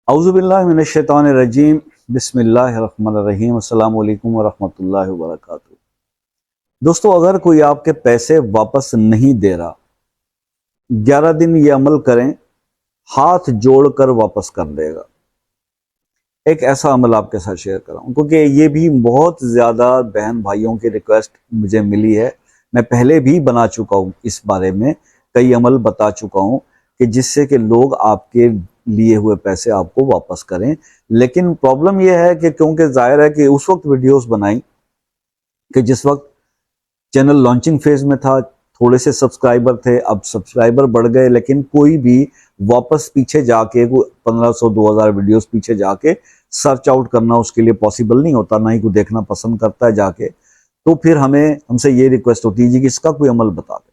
औज़ुबिल्लाहि मिनश्शैतानिर्रजीम बिस्मिल्लाहिर्रहमानिर्रहीम अस्सलामु अलैकुम वरहमतुल्लाहि वबरकातुहू। दोस्तों, अगर कोई आपके पैसे वापस नहीं दे रहा, 11 दिन ये अमल करें, हाथ जोड़कर वापस कर देगा। एक ऐसा अमल आपके साथ शेयर कर रहा हूँ क्योंकि ये भी बहुत ज़्यादा बहन भाइयों की रिक्वेस्ट मुझे मिली है। मैं पहले भी बना चुका हूँ, इस बारे में कई अमल बता चुका हूँ कि जिससे कि लोग आपके लिए हुए पैसे आपको वापस करें। लेकिन प्रॉब्लम यह है कि क्योंकि जाहिर है कि उस वक्त वीडियोस बनाई कि जिस वक्त चैनल लॉन्चिंग फेज में था, थोड़े से सब्सक्राइबर थे, अब सब्सक्राइबर बढ़ गए, लेकिन कोई भी वापस पीछे जाके 1500-2000 वीडियोस पीछे जाके सर्च आउट करना उसके लिए पॉसिबल नहीं होता, ना ही कोई देखना पसंद करता है जाके। तो फिर हमसे ये रिक्वेस्ट होती है जी कि इसका कोई अमल बता दें।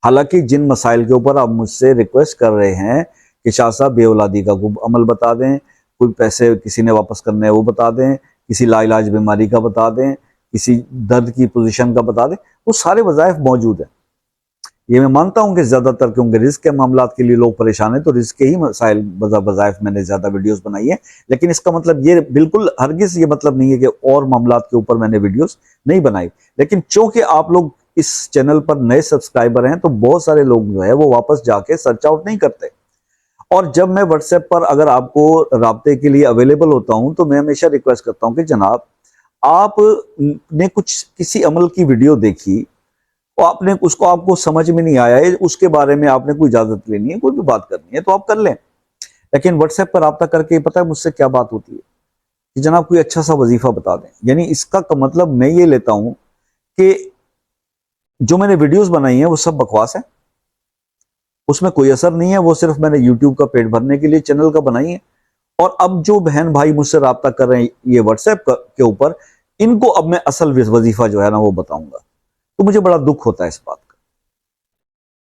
हालांकि जिन मसाइल के ऊपर आप मुझसे रिक्वेस्ट कर रहे हैं कि शाह साहब बेऔलादी का कोई अमल बता दें, कोई पैसे किसी ने वापस करने हैं वो बता दें, किसी लाइलाज बीमारी का बता दें, किसी दर्द की पोजीशन का बता दें, वो सारे वज़ाइफ मौजूद हैं। ये मैं मानता हूं कि ज़्यादातर क्योंकि रिस्क के मामला के लिए लोग परेशान हैं, तो रिस्क के ही मसाइल वज़ाइफ मैंने ज़्यादा वीडियोस बनाई है। लेकिन इसका मतलब ये बिल्कुल हरगिज़ ये मतलब नहीं है कि और मामला के ऊपर मैंने वीडियोस नहीं बनाई। लेकिन चूंकि आप लोग इस चैनल पर नए सब्सक्राइबर हैं, तो बहुत सारे लोग जो है वो वापस जाके सर्च आउट नहीं करते। और जब मैं व्हाट्सएप पर अगर आपको राब्ते के लिए अवेलेबल होता हूं, तो मैं हमेशा रिक्वेस्ट करता हूं कि जनाब, आप ने कुछ किसी अमल की वीडियो देखी और आपने उसको आपको समझ में नहीं आया है, उसके बारे में आपने कोई इजाजत लेनी है, कोई भी बात करनी है तो आप कर लें। लेकिन व्हाट्सएप पर रब्ता करके पता है मुझसे क्या बात होती है कि जनाब कोई अच्छा सा वजीफा बता दें। यानी इसका मतलब मैं ये लेता हूं कि जो मैंने वीडियोस बनाई हैं वो सब बकवास है, उसमें कोई असर नहीं है, वो सिर्फ मैंने यूट्यूब का पेट भरने के लिए चैनल का बनाई है। और अब जो बहन भाई मुझसे रब्ता कर रहे हैं ये व्हाट्सएप के ऊपर, इनको अब मैं असल वजीफा जो है ना वो बताऊंगा। तो मुझे बड़ा दुख होता है इस बात का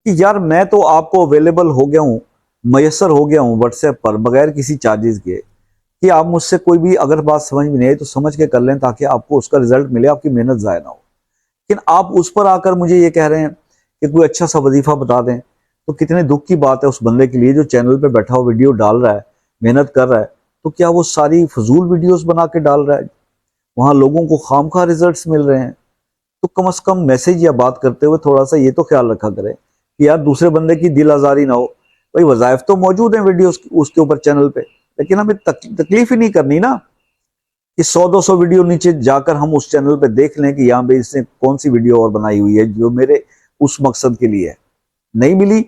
कि यार मैं तो आपको अवेलेबल हो गया हूं, मयसर हो गया हूं व्हाट्सएप पर बगैर किसी चार्जेस के, कि आप मुझसे कोई भी अगर बात समझ में नहीं आई तो समझ के कर लें, ताकि आपको उसका रिजल्ट मिले, आपकी मेहनत जाया ना हो। लेकिन आप उस पर आकर मुझे ये कह रहे हैं कि कोई अच्छा सा वजीफा बता दें, तो कितने दुख की बात है उस बंदे के लिए जो चैनल पे बैठा हुआ वीडियो डाल रहा है, मेहनत कर रहा है। तो क्या वो सारी फजूल वीडियोस बना के डाल रहा है, वहां लोगों को खामखा रिजल्ट्स मिल रहे हैं? तो कम से कम मैसेज या बात करते हुए थोड़ा सा ये तो ख्याल रखा करें कि यार दूसरे बंदे की दिल आजारी ना हो। भाई वजायफ तो मौजूद है वीडियो उसके ऊपर चैनल पे, लेकिन हमें तकलीफ ही नहीं करनी ना कि 100-200 वीडियो नीचे जाकर हम उस चैनल पे देख लें कि यहाँ पे इसने कौन सी वीडियो और बनाई हुई है जो मेरे उस मकसद के लिए है। नहीं मिली,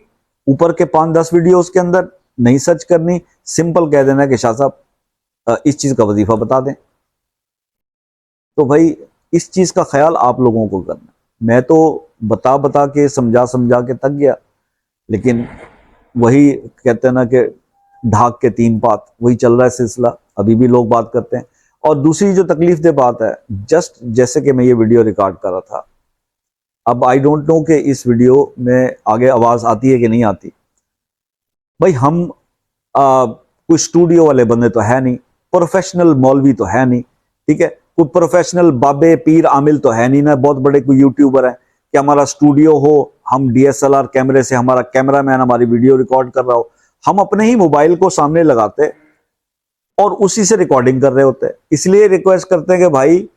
ऊपर के 5-10 वीडियोस के अंदर नहीं सर्च करनी, सिंपल कह देना कि शाह साहब इस चीज का वजीफा बता दें। तो भाई इस चीज का ख्याल आप लोगों को करना। मैं तो बता बता के समझा समझा के थक गया, लेकिन वही कहते हैं ना कि ढाक के 3 पात, वही चल रहा है सिलसिला, अभी भी लोग बात करते हैं। और दूसरी जो तकलीफ दे बात है, जस्ट जैसे कि मैं ये वीडियो रिकॉर्ड कर रहा था, अब आई डोंट नो कि इस वीडियो में आगे आवाज आती है कि नहीं आती। भाई हम कोई स्टूडियो वाले बंदे तो है नहीं, प्रोफेशनल मौलवी तो है नहीं, ठीक है, कोई प्रोफेशनल बाबे पीर आमिल तो है नहीं ना, बहुत बड़े कोई यूट्यूबर है कि हमारा स्टूडियो हो, हम डीएसएलआर कैमरे से, हमारा कैमरामैन हमारी वीडियो रिकॉर्ड कर रहा हो। हम अपने ही मोबाइल को सामने लगाते और उसी से रिकॉर्डिंग कर रहे होते हैं। इसलिए रिक्वेस्ट करते हैं कि भाई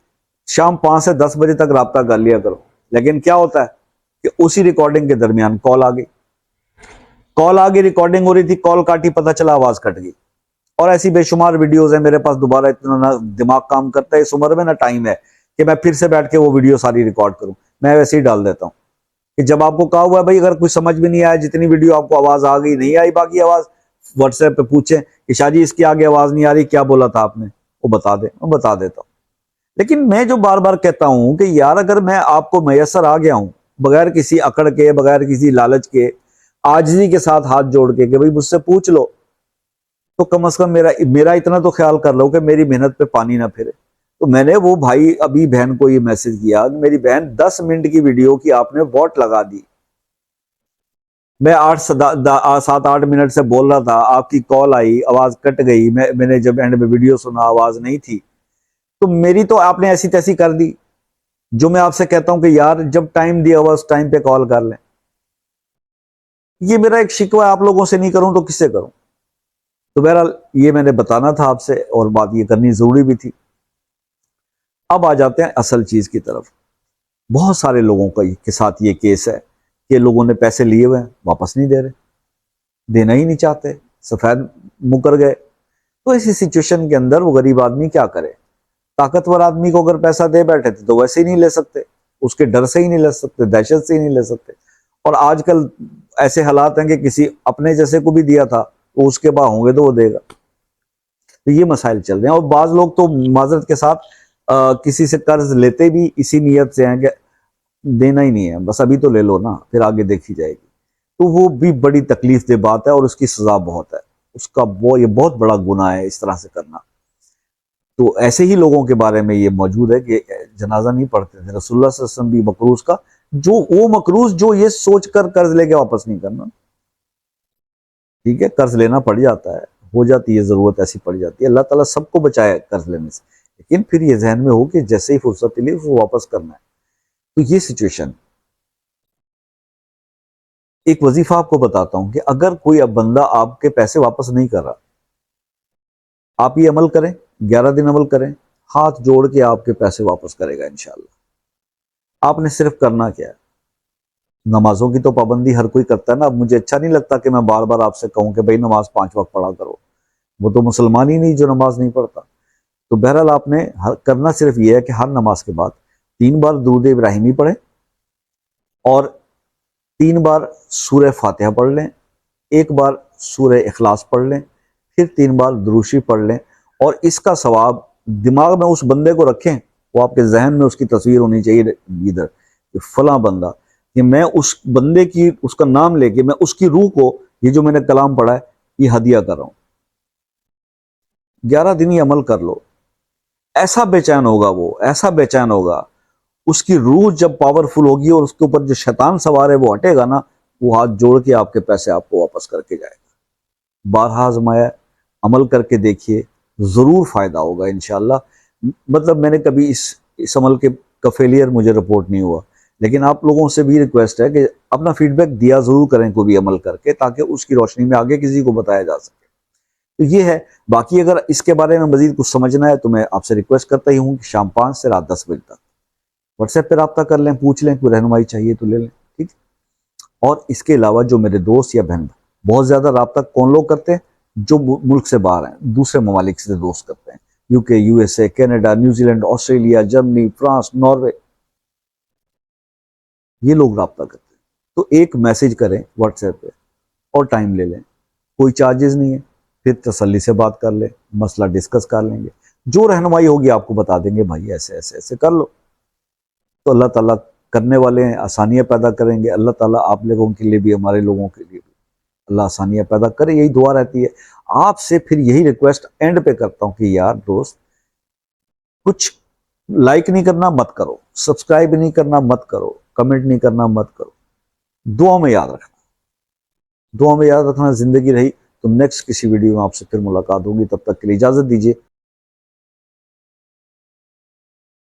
शाम 5 से 10 बजे तक रब्ता कर लिया करो। लेकिन क्या होता है कि उसी रिकॉर्डिंग के दरमियान कॉल आ गई, कॉल आ गई, रिकॉर्डिंग हो रही थी, कॉल काटी, पता चला आवाज कट गई। और ऐसी बेशुमार वीडियोस है मेरे पास, दोबारा इतना ना दिमाग काम करता है इस उम्र में, ना टाइम है कि मैं फिर से बैठ के वो वीडियो सारी रिकॉर्ड करूं। मैं वैसे ही डाल देता हूं कि जब आपको कहा हुआ है भाई, अगर कुछ समझ में नहीं आया, जितनी वीडियो आपको आवाज आ गई, नहीं आई बाकी आवाज, व्हाट्सएप पे पूछें कि शाहजी इसकी आगे आवाज नहीं आ रही, क्या बोला था आपने, वो बता दे, मैं बता देता हूं। लेकिन मैं जो बार बार कहता हूं कि यार अगर मैं आपको मैसर आ गया हूं, बगैर किसी अकड़ के, बगैर किसी लालच के, आजिजी के साथ हाथ जोड़ के कि भाई मुझसे पूछ लो, तो कम से कम मेरा मेरा इतना तो ख्याल कर लो कि मेरी मेहनत पे पानी ना फिरे। तो मैंने वो भाई अभी बहन को ये मैसेज किया कि मेरी बहन 10 मिनट की वीडियो की आपने वॉट लगा दी, मैं 7-8 मिनट से बोल रहा था, आपकी कॉल आई, आवाज कट गई, मैंने जब एंड में वीडियो सुना आवाज नहीं थी, तो मेरी तो आपने ऐसी तैसी कर दी। जो मैं आपसे कहता हूं कि यार जब टाइम दिया हुआ उस टाइम पे कॉल कर लें। ये मेरा एक शिकवा आप लोगों से नहीं करूं तो किससे करूं? तो बहरहाल ये मैंने बताना था आपसे और बात ये करनी ज़रूरी भी थी। अब आ जाते हैं असल चीज़ की तरफ। बहुत सारे लोगों का के साथ ये केस है कि लोगों ने पैसे लिए हुए हैं, वापस नहीं दे रहे, देना ही नहीं चाहते, सफ़ेद मुकर गए। तो ऐसी सिचुएशन के अंदर वो गरीब आदमी क्या करे? ताकतवर आदमी को अगर पैसा दे बैठे थे तो वैसे ही नहीं ले सकते, उसके डर से ही नहीं ले सकते, दहशत से ही नहीं ले सकते। और आजकल ऐसे हालात हैं कि किसी अपने जैसे को भी दिया था तो उसके बाद होंगे तो वो देगा। तो ये मसाइल चल रहे हैं। और बाज लोग तो माजरत के साथ किसी से कर्ज लेते भी इसी नीयत से हैं कि देना ही नहीं है, बस अभी तो ले लो ना, फिर आगे देखी जाएगी। तो वो भी बड़ी तकलीफ दे बात है और उसकी सजा बहुत है, उसका वो ये बहुत बड़ा गुनाह है इस तरह से करना। तो ऐसे ही लोगों के बारे में ये मौजूद है कि जनाजा नहीं पढ़ते थे रसूलुल्लाह सल्लल्लाहु अलैहि वसल्लम भी मकरूज का, जो वो मकरूज जो ये सोच कर कर्ज लेके वापस नहीं करना। ठीक है, कर्ज लेना पड़ जाता है, हो जाती है जरूरत, ऐसी पड़ जाती है। अल्लाह ताला सबको बचाए कर्ज लेने से, लेकिन फिर ये जहन में हो कि जैसे ही फुर्सत मिली उसको वापस करना है। तो ये सिचुएशन, एक वजीफा आपको बताता हूं कि अगर कोई अब बंदा आपके पैसे वापस नहीं कर रहा, आप ये अमल करें, 11 दिन अमल करें, हाथ जोड़ के आपके पैसे वापस करेगा इंशाल्लाह। आपने सिर्फ करना क्या है, नमाजों की तो पाबंदी हर कोई करता है ना। अब मुझे अच्छा नहीं लगता कि मैं बार बार आपसे कहूं कि भाई नमाज 5 वक्त पढ़ा करो, वो तो मुसलमान ही नहीं जो नमाज नहीं पढ़ता। तो बहरहाल आपने करना सिर्फ ये है कि हर नमाज के बाद 3 बार दुरूद इब्राहिमी पढ़ें और 3 बार सूरह फातिहा पढ़ लें, 1 बार सूरह इखलास पढ़ लें, फिर 3 बार दुरूशी पढ़ लें। और इसका सवाब दिमाग में उस बंदे को रखें, वो आपके जहन में उसकी तस्वीर होनी चाहिए इधर कि फला बंदा, कि मैं उस बंदे की, उसका नाम लेके मैं उसकी रूह को ये जो मैंने कलाम पढ़ा है ये हदिया कर रहा हूं। 11 दिन ये अमल कर लो, ऐसा बेचैन होगा वो, ऐसा बेचैन होगा, उसकी रूह जब पावरफुल होगी और उसके ऊपर जो शैतान सवार है वो हटेगा ना, वो हाथ जोड़ के आपके पैसे आपको वापस करके जाएगा। बारहा आजमाया, अमल करके देखिए, जरूर फायदा होगा इंशाल्लाह। मतलब मैंने कभी इस अमल के का फेलियर मुझे रिपोर्ट नहीं हुआ, लेकिन आप लोगों से भी रिक्वेस्ट है कि अपना फीडबैक दिया जरूर करें कोई भी अमल करके, ताकि उसकी रोशनी में आगे किसी को बताया जा सके। तो ये है। बाकी अगर इसके बारे में मजीद कुछ समझना है तो मैं आपसे रिक्वेस्ट करता ही हूँ कि शाम 5 से रात 10 बजे तक व्हाट्सएप पर रब्ता कर लें, पूछ लें, कोई रहनुमाई चाहिए तो ले लें, ठीक। और इसके अलावा जो मेरे दोस्त या बहन, बहुत ज़्यादा रब्ता कौन लोग करते हैं, जो मुल्क से बाहर हैं, दूसरे ममालिक से दोस्त करते हैं, UK, USA, Canada, New Zealand, Australia, Germany, France, Norway, ये लोग रब्ता करते हैं। तो एक मैसेज करें व्हाट्सएप पे और टाइम ले लें, कोई चार्जेस नहीं है, फिर तसल्ली से बात कर ले, मसला डिस्कस कर लेंगे, जो रहनुमाई होगी आपको बता देंगे, भाई ऐसे ऐसे ऐसे कर लो। तो अल्लाह ताला करने वाले हैं, आसानियाँ पैदा करेंगे। अल्लाह ताला आप लोगों के लिए भी, हमारे लोगों के लिए भी अल्लाह आसानियाँ पैदा करे, यही दुआ रहती है। आपसे फिर यही रिक्वेस्ट एंड पे करता हूँ कि यार दोस्त, कुछ लाइक नहीं करना मत करो, सब्सक्राइब नहीं करना मत करो, कमेंट नहीं करना मत करो, दुआ में याद रखना, दुआ में याद रखना। जिंदगी रही तो नेक्स्ट किसी वीडियो में आपसे फिर मुलाकात होगी, तब तक के लिए इजाजत दीजिए।